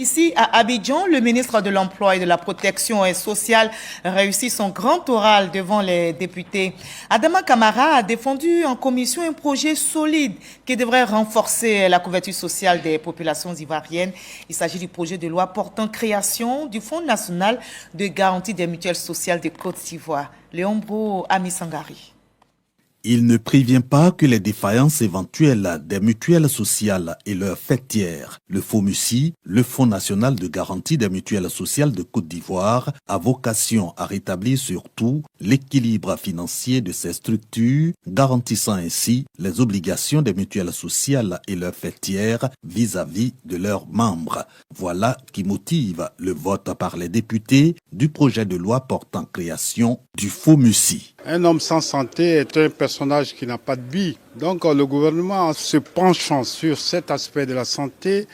Ici, à Abidjan, le ministre de l'Emploi et de la Protection sociale réussit son grand oral devant les députés. Adama Kamara a défendu en commission un projet solide qui devrait renforcer la couverture sociale des populations ivoiriennes. Il s'agit du projet de loi portant création du Fonds national de garantie des mutuelles sociales de Côte d'Ivoire. Léon Bro, Ami Sangari. Il ne prévient pas que les défaillances éventuelles des mutuelles sociales et leurs fêtières. Le FOMUSI, le Fonds national de garantie des mutuelles sociales de Côte d'Ivoire, a vocation à rétablir surtout l'équilibre financier de ces structures, garantissant ainsi les obligations des mutuelles sociales et leurs fêtières vis-à-vis de leurs membres. Voilà qui motive le vote par les députés du projet de loi portant création du FOMUSI. Un homme sans santé est un personnage qui n'a pas de vie. Donc le gouvernement, en se penchant sur cet aspect de la santé,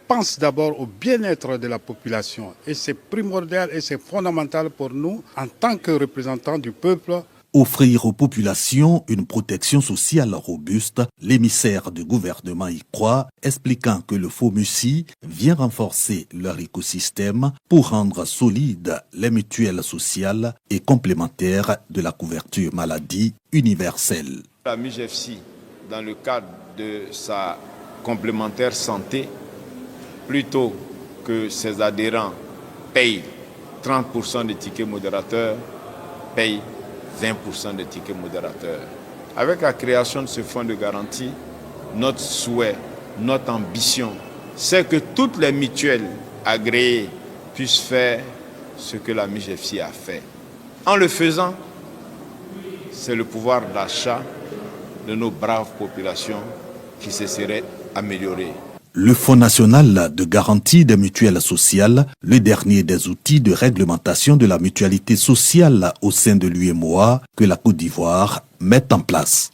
pense d'abord au bien-être de la population. Et c'est primordial et c'est fondamental pour nous, en tant que représentants du peuple. Offrir aux populations une protection sociale robuste, l'émissaire du gouvernement y croit, expliquant que le FOMUSI vient renforcer leur écosystème pour rendre solides les mutuelles sociales et complémentaires de la couverture maladie universelle. La MUGFC, dans le cadre de sa complémentaire santé, plutôt que ses adhérents payent 30% des tickets modérateurs, payent 20% des tickets modérateurs. Avec la création de ce fonds de garantie, notre souhait, notre ambition, c'est que toutes les mutuelles agréées puissent faire ce que la MUGFC a fait. En le faisant, c'est le pouvoir d'achat de nos braves populations qui se serait amélioré. Le Fonds national de garantie des mutuelles sociales, le dernier des outils de réglementation de la mutualité sociale au sein de l'UEMOA que la Côte d'Ivoire met en place.